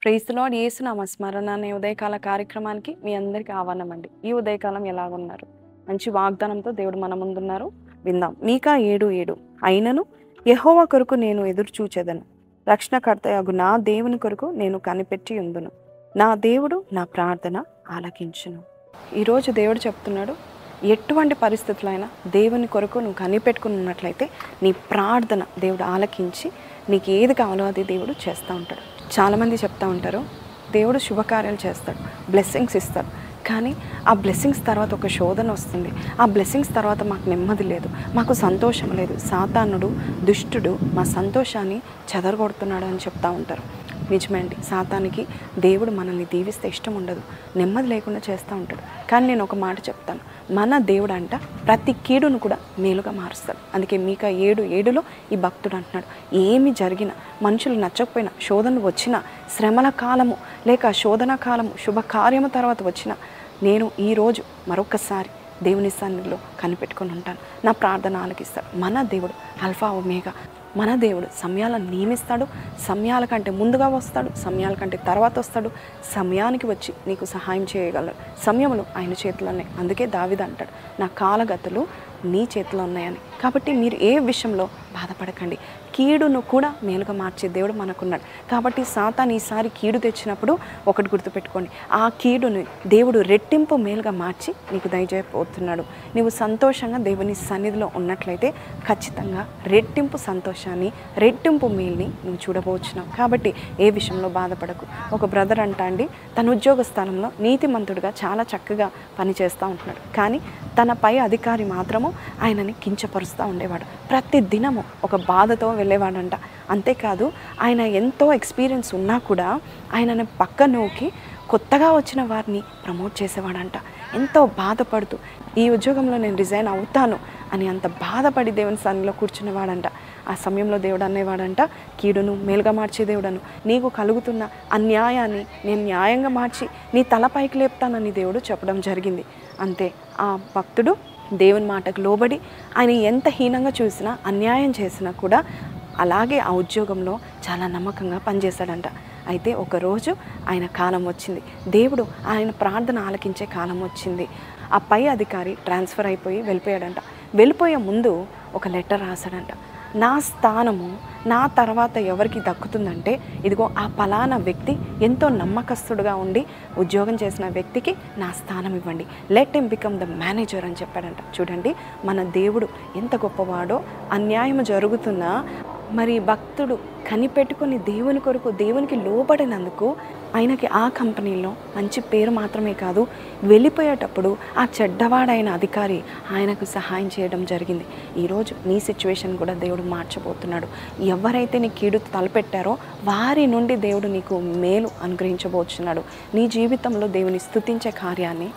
Praise the lord. యేసునామ స్మరణ అనే ఉదయకాల కార్యక్రమానికి మీ అందరికీ ఆహ్వానం అండి. ఈ ఉదయకాలం ఎలాగున్నారు? మంచి వాగ్దానంతో దేవుడు మన ముందున్నారు. విందాం. మీకా 7:7 అయినను యెహోవా కొరకు నేను ఎదురు చూచెదను. రక్షణకర్తయగు నా దేవుని కొరకు నేను కనిపెట్టి ఉందును. నా దేవుడు నా ప్రార్థన ఆలకించును. ఈరోజు దేవుడు చెప్తున్నాడు, ఎటువంటి పరిస్థితులైనా దేవుని కొరకు నువ్వు కనిపెట్టుకుని ఉన్నట్లయితే నీ ప్రార్థన దేవుడు ఆలకించి నీకు ఏది కావాలో అది దేవుడు చేస్తూ ఉంటాడు. చాలామంది చెప్తూ ఉంటారు, దేవుడు శుభకార్యాలు చేస్తాడు, బ్లెస్సింగ్స్ ఇస్తాడు, కానీ ఆ బ్లెస్సింగ్స్ తర్వాత ఒక శోధన వస్తుంది. ఆ బ్లెస్సింగ్స్ తర్వాత మాకు నెమ్మది లేదు, మాకు సంతోషం లేదు, సాతానుడు దుష్టుడు మా సంతోషాన్ని చెదరగొడుతున్నాడు అని చెప్తూ ఉంటారు. నిజమే అండి, సాతానికి దేవుడు మనల్ని దీవిస్తే ఇష్టం ఉండదు, నెమ్మది లేకుండా చేస్తూ ఉంటాడు. కానీ నేను ఒక మాట చెప్తాను, మన దేవుడు అంట ప్రతి కీడును కూడా మేలుగా మారుస్తాడు. అందుకే మీకా 7:7 ఈ భక్తుడు అంటున్నాడు, ఏమి జరిగినా, మనుషులు నచ్చకపోయినా, శోధనలు వచ్చినా, శ్రమల కాలము లేక శోధన కాలము, శుభకార్యము తర్వాత వచ్చినా, నేను ఈరోజు మరొకసారి దేవుని సన్నిధిలో కనిపెట్టుకొని ఉంటాను, నా ప్రార్థన ఆలకిస్తాడు. మన దేవుడు ఆల్ఫా ఒమేగా. మన దేవుడు సమయాలను నియమిస్తాడు, సమయాల కంటే ముందుగా వస్తాడు, సమయాల కంటే తర్వాత వస్తాడు, సమయానికి వచ్చి నీకు సహాయం చేయగలరు. సమయములు ఆయన చేతిలో ఉన్నాయి. అందుకే దావీదు అంటాడు, నా కాలగతులు నీ చేతిలో ఉన్నాయని. కాబట్టి మీరు ఏ విషయంలో బాధపడకండి, కీడును కూడా మేలుగా మార్చే దేవుడు మనకున్నాడు. కాబట్టి సాతాను ఈసారి కీడు తెచ్చినప్పుడు ఒకటి గుర్తుపెట్టుకోండి, ఆ కీడుని దేవుడు రెట్టింపు మేలుగా మార్చి నీకు దయచేయబోతున్నాడు. నీవు సంతోషంగా దేవుని సన్నిధిలో ఉన్నట్లయితే ఖచ్చితంగా రెట్టింపు సంతోషాన్ని, రెట్టింపు మేల్ని నువ్వు చూడబోచున్నావు. కాబట్టి ఏ విషయంలో బాధపడకు. ఒక బ్రదర్ అండి, తన ఉద్యోగ స్థలంలో నీతిమంతుడిగా చాలా చక్కగా పనిచేస్తూ ఉంటున్నాడు, కానీ తన పై అధికారి మాత్రము ఆయనని కించపరుస్తూ ఉండేవాడు. ప్రతి దినము ఒక బాధతో వెళ్ళేవాడంట. అంతేకాదు, ఆయన ఎంతో ఎక్స్పీరియన్స్ ఉన్నా కూడా ఆయనని పక్క నూకి కొత్తగా వచ్చిన వారిని ప్రమోట్ చేసేవాడంట. ఎంతో బాధపడుతూ ఈ ఉద్యోగంలో నేను రిజైన్ అవుతాను అని అంత బాధపడి దేవుని సన్నిధిలో కూర్చునేవాడంట. ఆ సమయంలో దేవుడు అనేవాడంట, కీడును మేలుగా మార్చే దేవుడను, నీకు కలుగుతున్న అన్యాయాన్ని నేను న్యాయంగా మార్చి నీ తలపైకి లేపుతానని దేవుడు చెప్పడం జరిగింది. అంతే, ఆ భక్తుడు దేవుని మాటకు లోబడి ఆయన ఎంత హీనంగా చూసినా, అన్యాయం చేసినా కూడా అలాగే ఆ ఉద్యోగంలో చాలా నమ్మకంగా పనిచేశాడంట. అయితే ఒకరోజు ఆయన కాలం వచ్చింది, దేవుడు ఆయన ప్రార్థన ఆలకించే కాలం వచ్చింది. ఆ పై అధికారి ట్రాన్స్ఫర్ అయిపోయి వెళ్ళిపోయాడంట. వెళ్ళిపోయే ముందు ఒక లెటర్ రాశాడంట, నా స్థానము నా తర్వాత ఎవరికి దక్కుతుందంటే ఇదిగో ఆ పలానా వ్యక్తి ఎంతో నమ్మకస్తుడుగా ఉండి ఉద్యోగం చేసిన వ్యక్తికి నా స్థానం ఇవ్వండి, let him become the manager అని చెప్పాడంట. చూడండి, మన దేవుడు ఎంత గొప్పవాడో. అన్యాయం జరుగుతున్నా మరి భక్తుడు కనిపెట్టుకుని దేవుని కొరకు, దేవునికి లోబడినందుకు ఆయనకి ఆ కంపెనీలో మంచి పేరు మాత్రమే కాదు, వెళ్ళిపోయేటప్పుడు ఆ చెడ్డవాడైన అధికారి ఆయనకు సహాయం చేయడం జరిగింది. ఈరోజు నీ సిచ్యువేషన్ కూడా దేవుడు మార్చబోతున్నాడు. ఎవరైతే నీ కీడు తలపెట్టారో వారి నుండి దేవుడు నీకు మేలు అనుగ్రహించబోతున్నాడు. నీ జీవితంలో దేవుని స్తుతించే కార్యాన్ని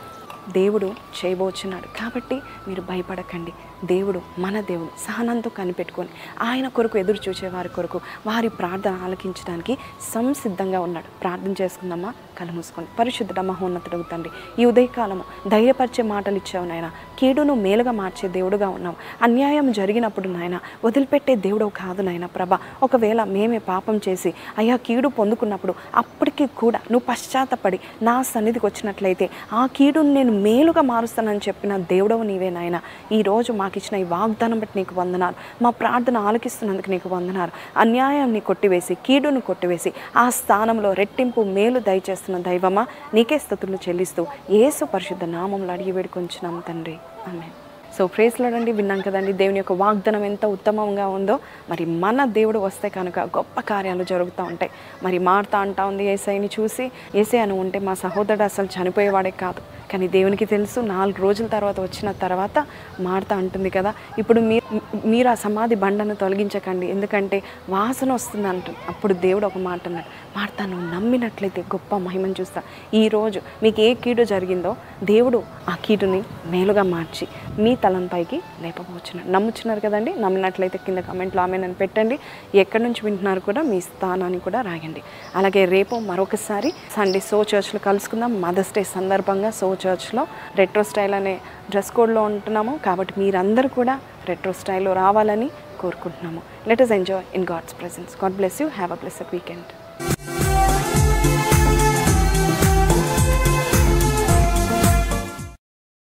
దేవుడు చేయబోచున్నాడు. కాబట్టి మీరు భయపడకండి. దేవుడు, మన దేవుడు సహనంతో కనిపెట్టుకొని ఆయన కొరకు ఎదురు చూసే వారి కొరకు వారి ప్రార్థన ఆలకించడానికి సంసిద్ధంగా ఉన్నాడు. ప్రార్థన చేసుకుందామా? కళ్ళు మూసుకోండి. పరిశుద్ధుడ మహోన్నతుడు తండ్రి, ఈ ఉదయకాలము ధైర్యపరిచే మాటలు ఇచ్చావు నాయన. కీడును మేలుగా మార్చే దేవుడుగా ఉన్నావు. అన్యాయం జరిగినప్పుడు నాయన వదిలిపెట్టే దేవుడు కాదు నాయన ప్రభ. ఒకవేళ మేమే పాపం చేసి అయ్యా కీడు పొందుకున్నప్పుడు అప్పటికీ కూడా నువ్వు పశ్చాత్తపడి నా సన్నిధికి వచ్చినట్లయితే ఆ కీడును నేను మేలుగా మారుస్తానని చెప్పిన దేవుడవు నీవే నాయన. ఈరోజు మాకు ఇచ్చిన ఈ వాగ్దానం బట్టి నీకు వందనాలు. మా ప్రార్థన ఆలకిస్తున్నందుకు నీకు వందనాలు. అన్యాయాన్ని కొట్టివేసి, కీడును కొట్టివేసి ఆ స్థానంలో రెట్టింపు మేలు దయచేస్తున్న దైవమా, నీకే స్తుతులు చెల్లిస్తూ యేసు పరిశుద్ధ నామములో అడిగి వేడుకొంచున్నాం తండ్రి, ఆమేన్. సో ప్రైజ్ లార్డ్ అండి. విన్నాం కదండి దేవుని యొక్క వాగ్దానం ఎంత ఉత్తమంగా ఉందో. మరి మన దేవుడు వస్తే కనుక గొప్ప కార్యాలు జరుగుతూ ఉంటాయి. మరి మార్తా అంటా ఉంది యేసయ్యని చూసి, యేసయ్య అని ఉంటే మా సహోదరుడు అసలు చనిపోయేవాడే కాదు, కానీ దేవునికి తెలుసు 4 రోజుల తర్వాత వచ్చిన తర్వాత మార్తా అంటుంది కదా, ఇప్పుడు మీరు ఆ సమాధి బండను తొలగించకండి, ఎందుకంటే వాసన వస్తుంది అంటుంది. అప్పుడు దేవుడు ఒక మాట అన్నాడు, మార్తా నువ్వు నమ్మినట్లయితే గొప్ప మహిమను చూస్తా. ఈరోజు మీకు ఏ కీడు జరిగిందో దేవుడు ఆ కీడుని మేలుగా మార్చి మీ తలంపైకి లేపబోచున్నాడు. నమ్ముచున్నారు కదండి? నమ్మినట్లయితే కింద కామెంట్లో ఆమెన్ అని పెట్టండి. ఎక్కడి నుంచి వింటున్నారు కూడా మీ స్థానాన్ని కూడా రాయండి. అలాగే రేపు మరొకసారి సండే సో చర్చ్లో కలుసుకుందాం. మదర్స్ డే సందర్భంగా సో చర్చ్లో రెట్రో స్టైల్ అనే డ్రెస్ కోడ్లో ఉంటున్నాము. కాబట్టి మీరందరూ కూడా రెట్రో స్టైల్లో రావాలని కోరుకుంటున్నాము. Let us enjoy in God's presence. God bless you. Have a blessed weekend.